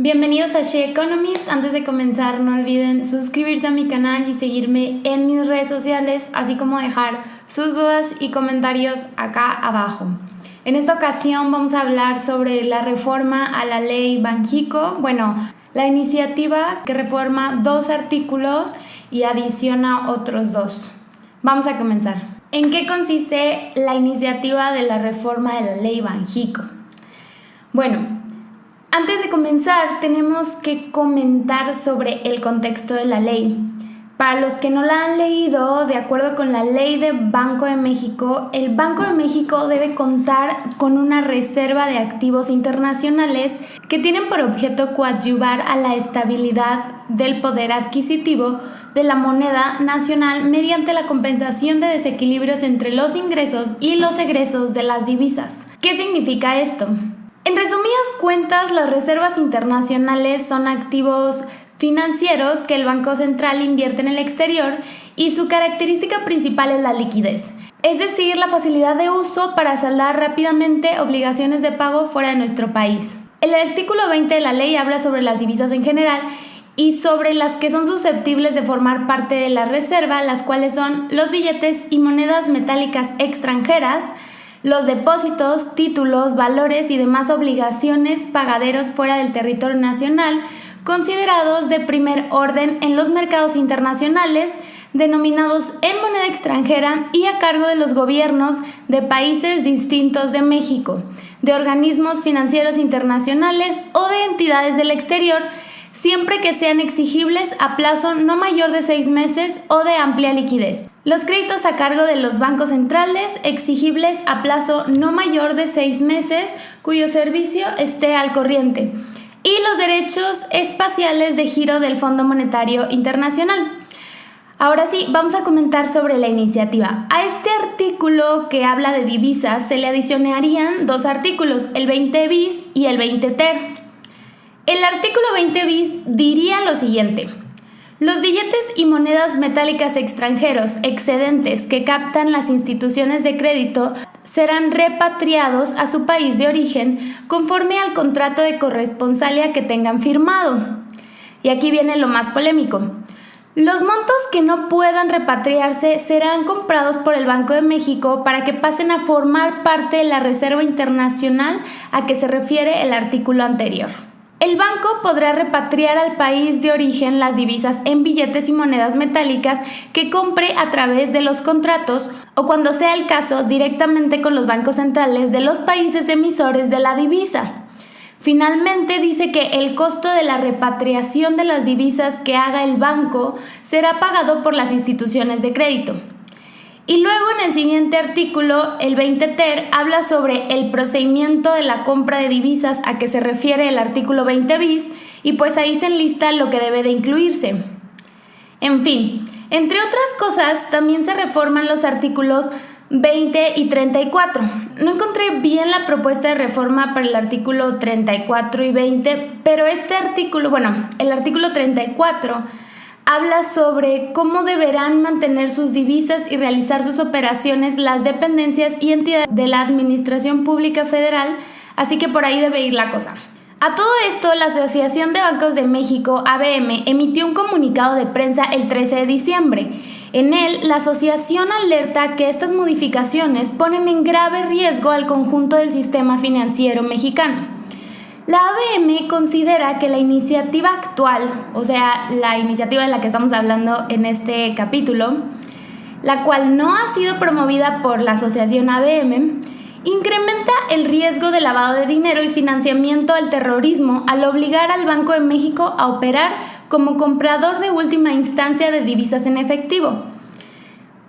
Bienvenidos a She Economist. Antes de comenzar, no olviden suscribirse a mi canal y seguirme en mis redes sociales, así como dejar sus dudas y comentarios acá abajo. En esta ocasión vamos a hablar sobre la reforma a la ley Banxico, la iniciativa que reforma 2 artículos y adiciona otros 2. Vamos a comenzar. ¿En qué consiste la iniciativa de la reforma de la ley Banxico? Antes de comenzar, tenemos que comentar sobre el contexto de la ley. Para los que no la han leído, de acuerdo con la ley de Banco de México, el Banco de México debe contar con una reserva de activos internacionales que tienen por objeto coadyuvar a la estabilidad del poder adquisitivo de la moneda nacional mediante la compensación de desequilibrios entre los ingresos y los egresos de las divisas. ¿Qué significa esto? En resumidas cuentas, las reservas internacionales son activos financieros que el Banco Central invierte en el exterior y su característica principal es la liquidez, es decir, la facilidad de uso para saldar rápidamente obligaciones de pago fuera de nuestro país. El artículo 20 de la ley habla sobre las divisas en general y sobre las que son susceptibles de formar parte de la reserva, las cuales son los billetes y monedas metálicas extranjeras, los depósitos, títulos, valores y demás obligaciones pagaderos fuera del territorio nacional, considerados de primer orden en los mercados internacionales, denominados en moneda extranjera y a cargo de los gobiernos de países distintos de México, de organismos financieros internacionales o de entidades del exterior, siempre que sean exigibles a plazo no mayor de 6 meses o de amplia liquidez. Los créditos a cargo de los bancos centrales exigibles a plazo no mayor de 6 meses cuyo servicio esté al corriente. Y los derechos espaciales de giro del Fondo Monetario Internacional. Ahora sí, vamos a comentar sobre la iniciativa. A este artículo que habla de divisas se le adicionarían 2 artículos, el 20 bis y el 20 ter. El artículo 20 bis diría lo siguiente: los billetes y monedas metálicas extranjeros excedentes que captan las instituciones de crédito serán repatriados a su país de origen conforme al contrato de corresponsalia que tengan firmado. Y aquí viene lo más polémico. Los montos que no puedan repatriarse serán comprados por el Banco de México para que pasen a formar parte de la Reserva Internacional a que se refiere el artículo anterior. El banco podrá repatriar al país de origen las divisas en billetes y monedas metálicas que compre a través de los contratos o, cuando sea el caso, directamente con los bancos centrales de los países emisores de la divisa. Finalmente, dice que el costo de la repatriación de las divisas que haga el banco será pagado por las instituciones de crédito. Y luego, en el siguiente artículo, el 20 ter, habla sobre el procedimiento de la compra de divisas a que se refiere el artículo 20 bis, y pues ahí se enlista lo que debe de incluirse. En fin, entre otras cosas, también se reforman los artículos 20 y 34. No encontré bien la propuesta de reforma para el artículo 34 y 20, pero este artículo, el artículo 34 habla sobre cómo deberán mantener sus divisas y realizar sus operaciones las dependencias y entidades de la Administración Pública Federal, así que por ahí debe ir la cosa. A todo esto, la Asociación de Bancos de México, ABM, emitió un comunicado de prensa el 13 de diciembre. En él, la asociación alerta que estas modificaciones ponen en grave riesgo al conjunto del sistema financiero mexicano. La ABM considera que la iniciativa actual, o sea, la iniciativa de la que estamos hablando en este capítulo, la cual no ha sido promovida por la asociación ABM, incrementa el riesgo de lavado de dinero y financiamiento al terrorismo al obligar al Banco de México a operar como comprador de última instancia de divisas en efectivo.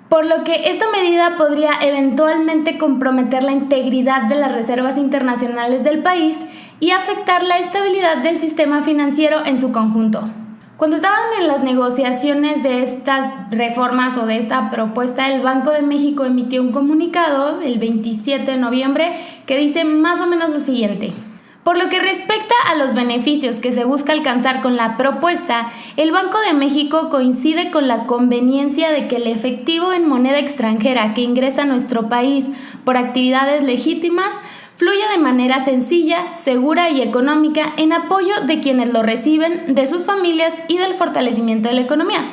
Por lo que esta medida podría eventualmente comprometer la integridad de las reservas internacionales del país y afectar la estabilidad del sistema financiero en su conjunto. Cuando estaban en las negociaciones de estas reformas o de esta propuesta, el Banco de México emitió un comunicado el 27 de noviembre que dice más o menos lo siguiente: Por lo que respecta a los beneficios que se busca alcanzar con la propuesta, el Banco de México coincide con la conveniencia de que el efectivo en moneda extranjera que ingresa a nuestro país por actividades legítimas fluya de manera sencilla, segura y económica en apoyo de quienes lo reciben, de sus familias y del fortalecimiento de la economía.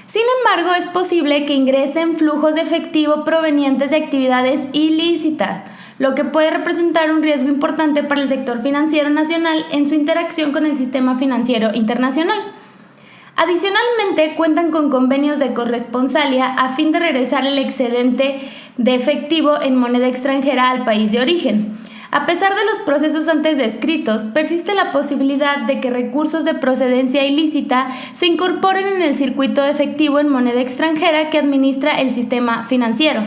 Sin embargo, es posible que ingresen flujos de efectivo provenientes de actividades ilícitas, lo que puede representar un riesgo importante para el sector financiero nacional en su interacción con el sistema financiero internacional. Adicionalmente, cuentan con convenios de corresponsalia a fin de regresar el excedente de efectivo en moneda extranjera al país de origen. A pesar de los procesos antes descritos, persiste la posibilidad de que recursos de procedencia ilícita se incorporen en el circuito de efectivo en moneda extranjera que administra el sistema financiero.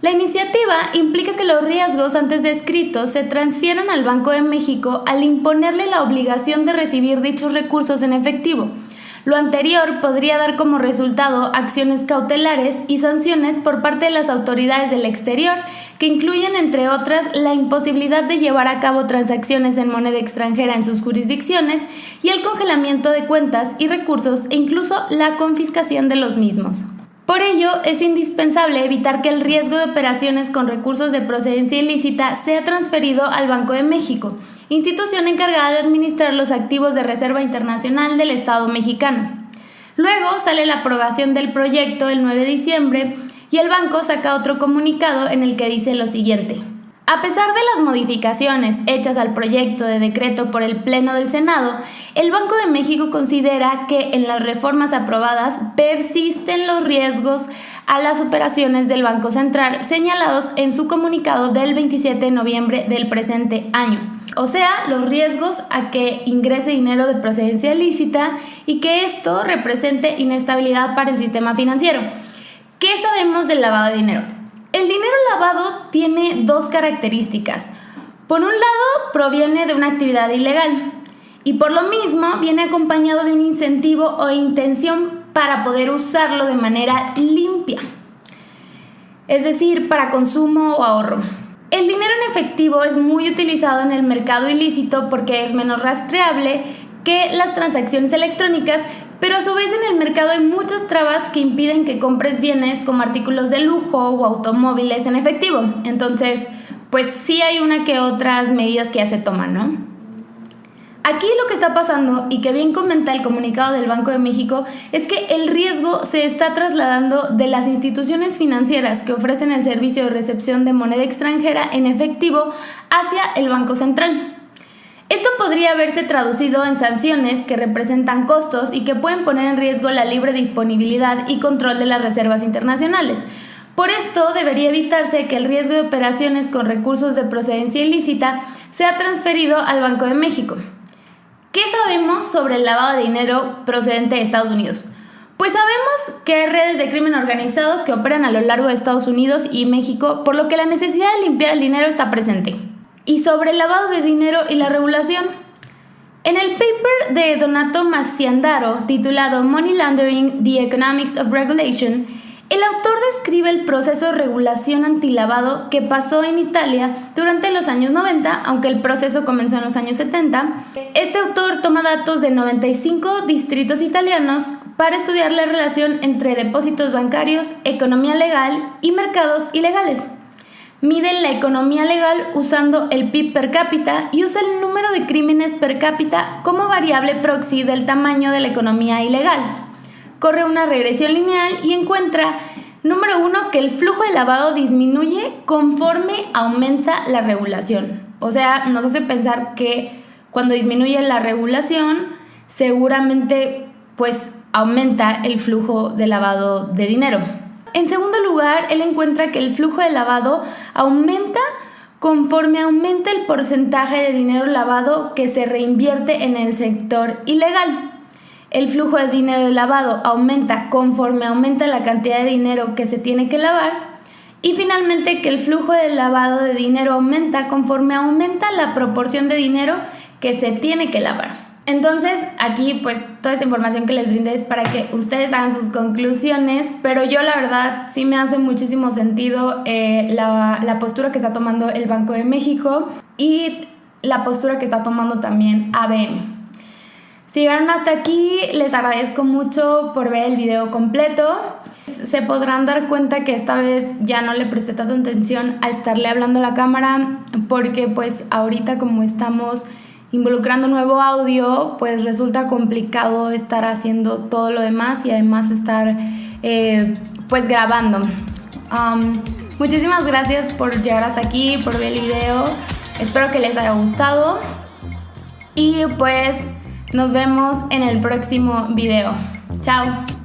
La iniciativa implica que los riesgos antes descritos se transfieran al Banco de México al imponerle la obligación de recibir dichos recursos en efectivo. Lo anterior podría dar como resultado acciones cautelares y sanciones por parte de las autoridades del exterior, que incluyen, entre otras, la imposibilidad de llevar a cabo transacciones en moneda extranjera en sus jurisdicciones y el congelamiento de cuentas y recursos e incluso la confiscación de los mismos. Por ello, es indispensable evitar que el riesgo de operaciones con recursos de procedencia ilícita sea transferido al Banco de México, institución encargada de administrar los activos de reserva internacional del Estado mexicano. Luego sale la aprobación del proyecto el 9 de diciembre y el banco saca otro comunicado en el que dice lo siguiente: a pesar de las modificaciones hechas al proyecto de decreto por el Pleno del Senado, el Banco de México considera que en las reformas aprobadas persisten los riesgos a las operaciones del Banco Central señalados en su comunicado del 27 de noviembre del presente año. O sea, los riesgos a que ingrese dinero de procedencia ilícita y que esto represente inestabilidad para el sistema financiero. ¿Qué sabemos del lavado de dinero? El dinero lavado tiene dos características. Por un lado, proviene de una actividad ilegal y por lo mismo viene acompañado de un incentivo o intención para poder usarlo de manera limpia, es decir, para consumo o ahorro. El dinero en efectivo es muy utilizado en el mercado ilícito porque es menos rastreable que las transacciones electrónicas, pero a su vez en el mercado hay muchas trabas que impiden que compres bienes como artículos de lujo o automóviles en efectivo. Entonces, pues sí hay una que otras medidas que ya se toman, ¿no? Aquí lo que está pasando, y que bien comenta el comunicado del Banco de México, es que el riesgo se está trasladando de las instituciones financieras que ofrecen el servicio de recepción de moneda extranjera en efectivo hacia el Banco Central. Esto podría haberse traducido en sanciones que representan costos y que pueden poner en riesgo la libre disponibilidad y control de las reservas internacionales. Por esto debería evitarse que el riesgo de operaciones con recursos de procedencia ilícita sea transferido al Banco de México. ¿Qué sabemos sobre el lavado de dinero procedente de Estados Unidos? Pues sabemos que hay redes de crimen organizado que operan a lo largo de Estados Unidos y México, por lo que la necesidad de limpiar el dinero está presente. Y sobre el lavado de dinero y la regulación. En el paper de Donato Maciandaro, titulado Money Laundering: The Economics of Regulation, el autor describe el proceso de regulación antilavado que pasó en Italia durante los años 90, aunque el proceso comenzó en los años 70. Este autor toma datos de 95 distritos italianos para estudiar la relación entre depósitos bancarios, economía legal y mercados ilegales. Mide la economía legal usando el PIB per cápita y usa el número de crímenes per cápita como variable proxy del tamaño de la economía ilegal. Corre una regresión lineal y encuentra, número 1, que el flujo de lavado disminuye conforme aumenta la regulación. O sea, nos hace pensar que cuando disminuye la regulación, seguramente pues aumenta el flujo de lavado de dinero. En segundo lugar, él encuentra que el flujo de lavado aumenta conforme aumenta el porcentaje de dinero lavado que se reinvierte en el sector ilegal. El flujo de dinero lavado aumenta conforme aumenta la cantidad de dinero que se tiene que lavar. Y finalmente, que el flujo de lavado de dinero aumenta conforme aumenta la proporción de dinero que se tiene que lavar. Entonces, aquí pues toda esta información que les brindé es para que ustedes hagan sus conclusiones, pero yo la verdad sí me hace muchísimo sentido la postura que está tomando el Banco de México y la postura que está tomando también ABM. Si llegaron hasta aquí, les agradezco mucho por ver el video completo. Se podrán dar cuenta que esta vez ya no le presté tanta atención a estarle hablando a la cámara, porque pues ahorita como estamos involucrando nuevo audio, pues resulta complicado estar haciendo todo lo demás y además estar pues grabando. Muchísimas gracias por llegar hasta aquí, por ver el video. Espero que les haya gustado y pues nos vemos en el próximo video. Chao.